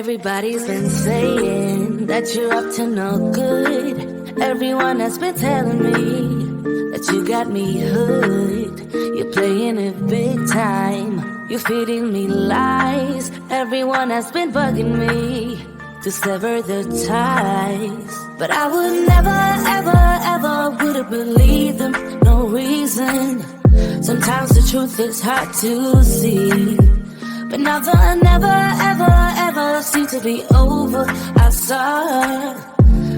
Everybody's been saying that you're up to no good. Everyone has been telling me that you got me hooked. You're playing it big time. You're feeding me lies. Everyone has been bugging me to sever the ties. But I would never, ever, ever would have believed them. No reason. Sometimes the truth is hard to see. But now the never, ever, ever seemed to be over. I saw,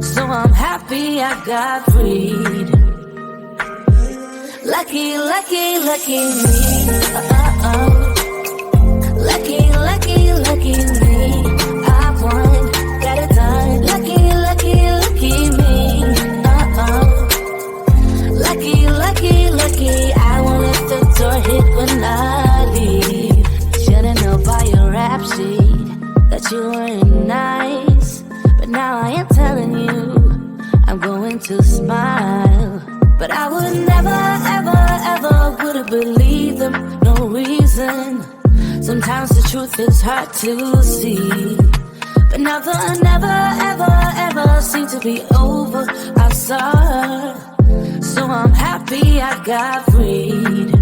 so I'm happy I got freed. Lucky, lucky, lucky me. Lucky, lucky, lucky me. I won, got it done. Lucky, lucky, lucky me. Lucky, lucky, lucky. I won't let the door hit when I leave. Should've known by your rap sheet that you weren't nice. But now I am telling you, I'm going to smile. But I would never, ever, ever would have believed them. No reason. Sometimes the truth is hard to see. But now the never, ever, ever seemed to be over. I saw, so I'm happy I got freed.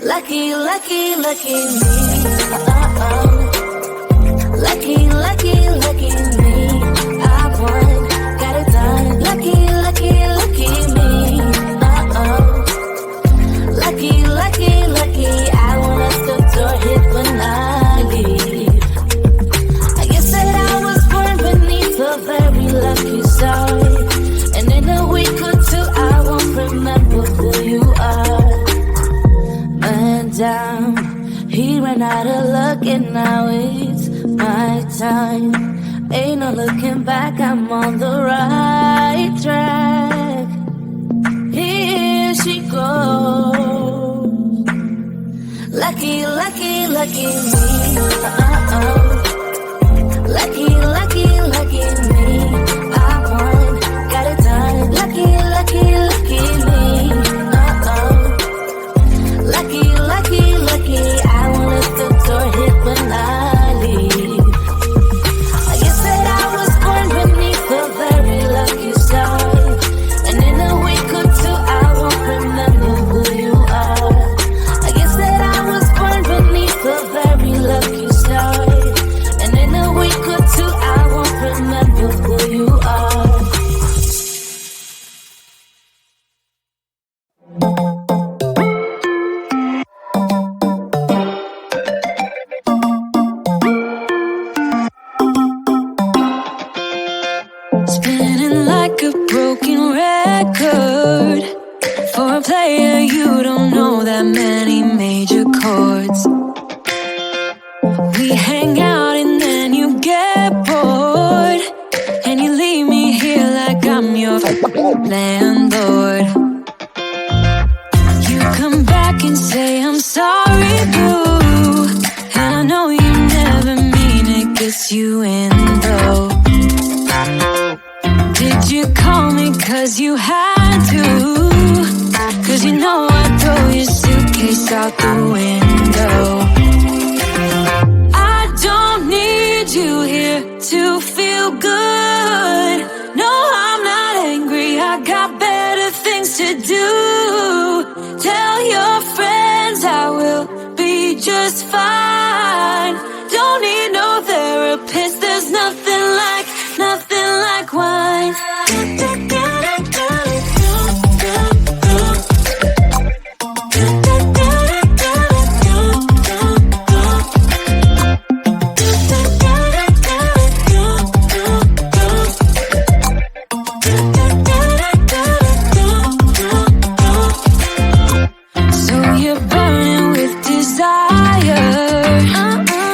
Lucky, lucky, lucky me. Lucky, lucky, lucky me. I won, got it done. Lucky, lucky, lucky me. Lucky, lucky, lucky. I won't let the door hit when I leave. I guess that I was born beneath a very lucky star. And in a week or two I won't remember who you are. Man down, he ran out of luck and now it's my time. Ain't no looking back, I'm on the right track. Here she goes. Lucky, lucky, lucky me. Lucky, lucky, lucky me. I won, got it done. Lucky, lucky, lucky me. Lucky, lucky, lucky. I won't let the door hit when I leave. I guess that I was born beneath a very lucky star. And in a week or two I won't remember who you are. I guess that I was born beneath a very lucky star. And in a week or two I won't remember who you are. Spinning like a broken record. For a player, you don't know that many major chords. We hang out and then you get bored, and you leave me here like I'm your landlord. You come back and say I'm sorry, boo, and I know you never mean it, gets you in though. Did you call me cause you had to? Cause you know I'd throw your suitcase out the window. I don't need you here to feel good. No, I'm not angry, I got better things to do. Tell your friends I will be just fine. Don't need no therapist, there's nothing like wine. So you're burning with desire.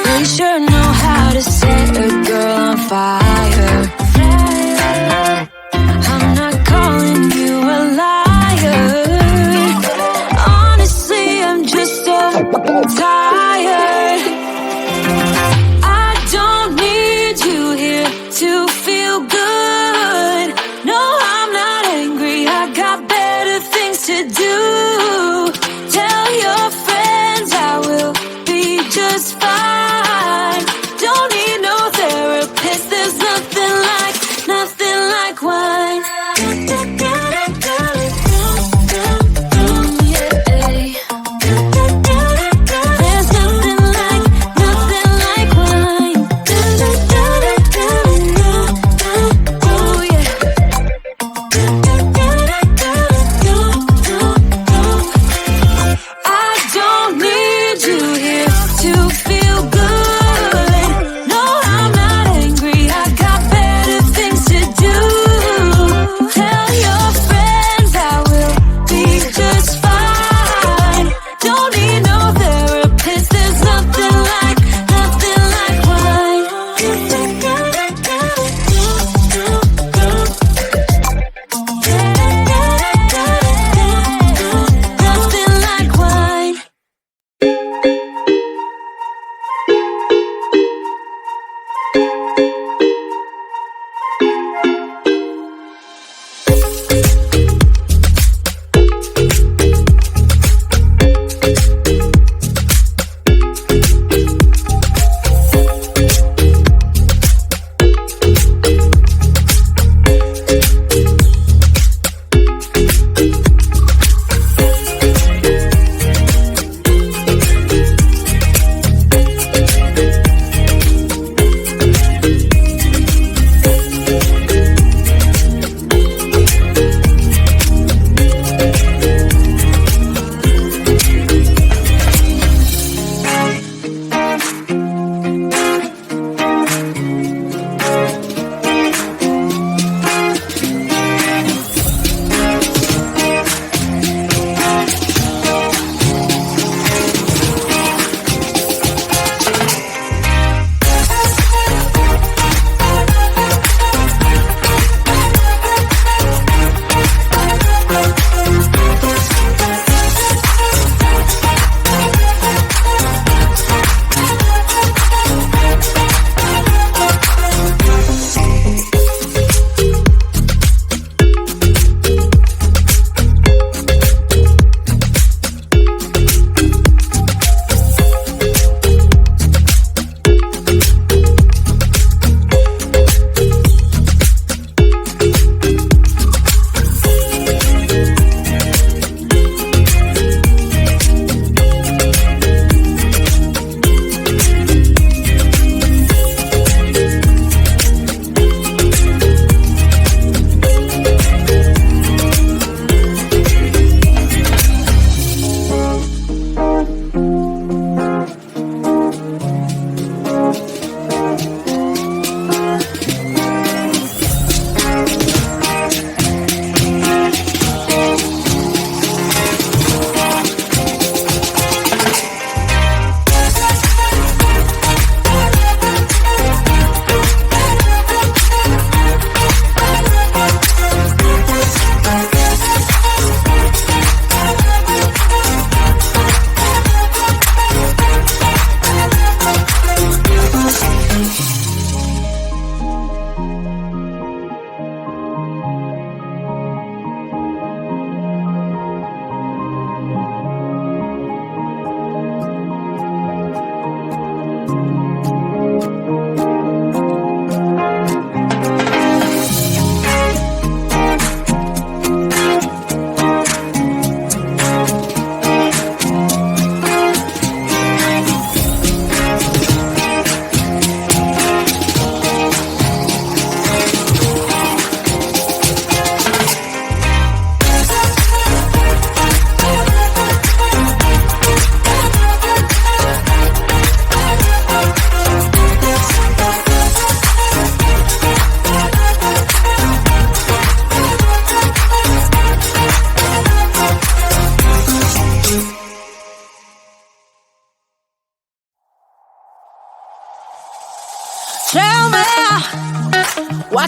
They sure know how to set a girl on fire.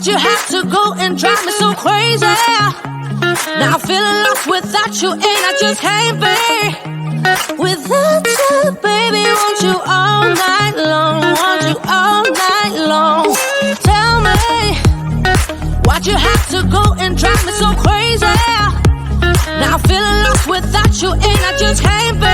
Why'd you have to go and drive me so crazy? Now I'm feeling lost without you, and I just can't be without you, baby. Want you all night long, want you all night long. Tell me, why'd you have to go and drive me so crazy? Now I'm feeling lost without you, and I just can't be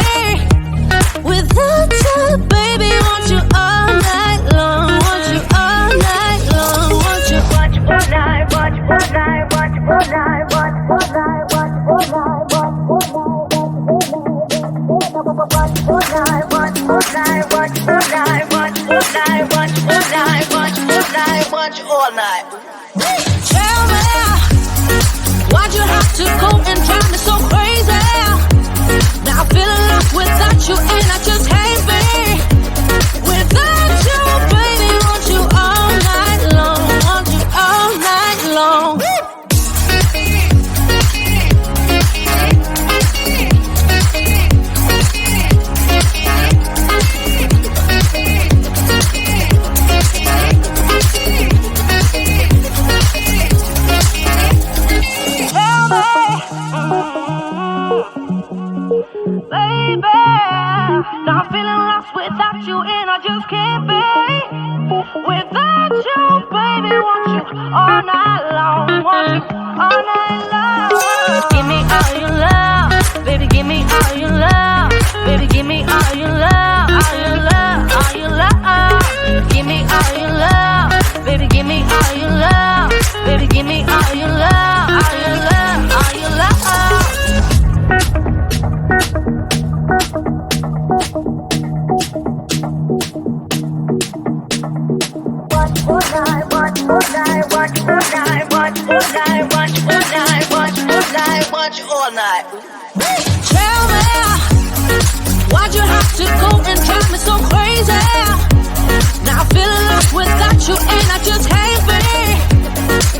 without you, baby. Want you all night long, want you all night long, want you. Want you all night, want you all night, want you all night, want you all night, want you all night, want you all night, want you all night, want you all night, want you all night, want you all night, want you all night, want you all night, want you all night. Tell me, why'd you have to go and drive me so crazy? Now I'm feeling lost without you, and I just can't be without you, baby. Want you all night long, want you all night long. Baby, now I'm feeling lost without you, and I just can't be without you, baby. Want you all night long, want you all night long. Give me all your love, baby. Give me all your love, baby. Give me all your love, all your love, all your love. Give me all your love, baby. Give me all your love, baby. Give me all your love, all your love, all your love. All night. Tell me, why'd you have to go and drive me so crazy? Now I'm feeling lost without you, and I just can't be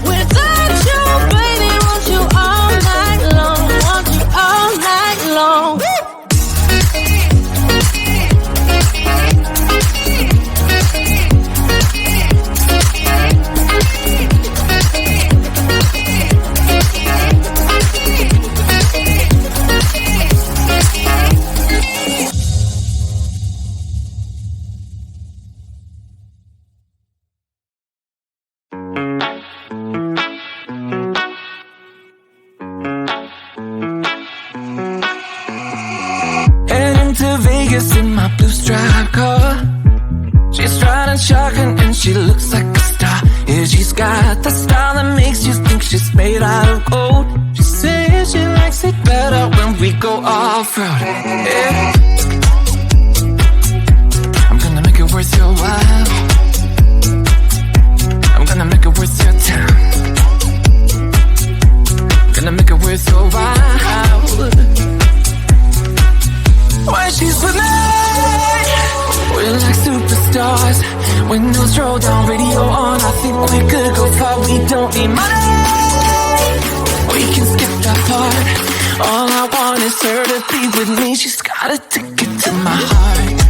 without you, baby. Want you all night long, want you all night long. In my blue striped car, she's riding shotgun and she looks like a star. Yeah, she's got the style that makes you think she's made out of gold. She says she likes it better when we go off-road. Yeah. I'm gonna make it worth your while. I'm gonna make it worth your time. Gonna make it worth your while. When she's with me, we're like superstars. Windows roll down, radio on. I think we could go far. We don't need money, we can skip that part. All I want is her to be with me. She's got a ticket to my heart.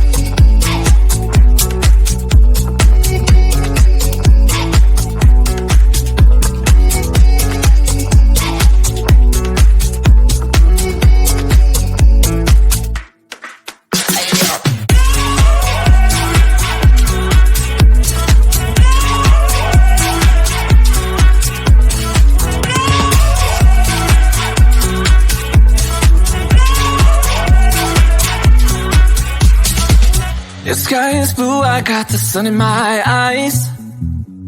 The sky is blue, I got the sun in my eyes.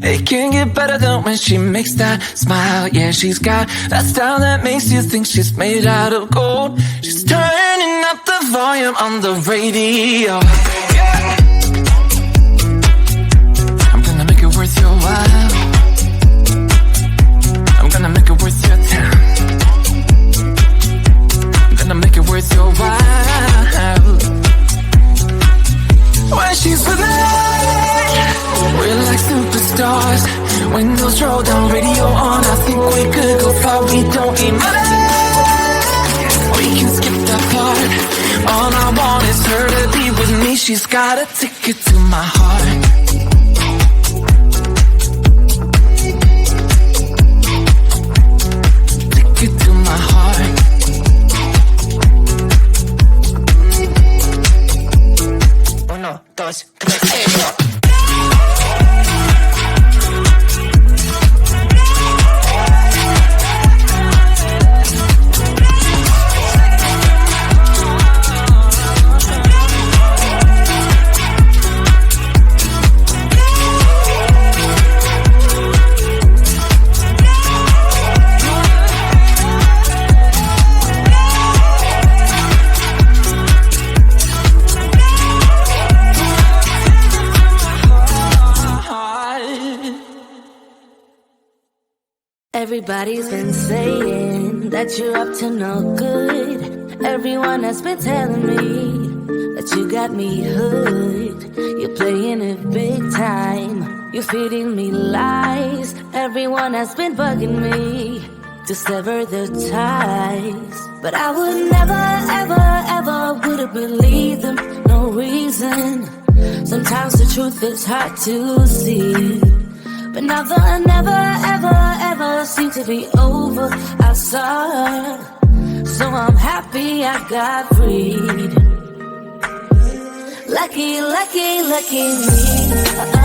It can't get better than when she makes that smile. Yeah, she's got that style that makes you think she's made out of gold. She's turning up the volume on the radio. Yeah. I'm gonna make it worth your while. I'm gonna make it worth your time. I'm gonna make it worth your while. When she's with me, we're like superstars. Windows roll down, radio on. I think we could go far. We don't need money, we can skip that part. All I want is her to be with me. She's got a ticket to my heart. Everybody's been saying that you're up to no good. Everyone has been telling me that you got me hooked. You're playing it big time. You're feeding me lies. Everyone has been bugging me to sever the ties. But I would never, ever, ever would have believed them. No reason. Sometimes the truth is hard to see. But now the never, ever, ever seemed to be over. I saw, so I'm happy I got freed. Lucky, lucky, lucky me.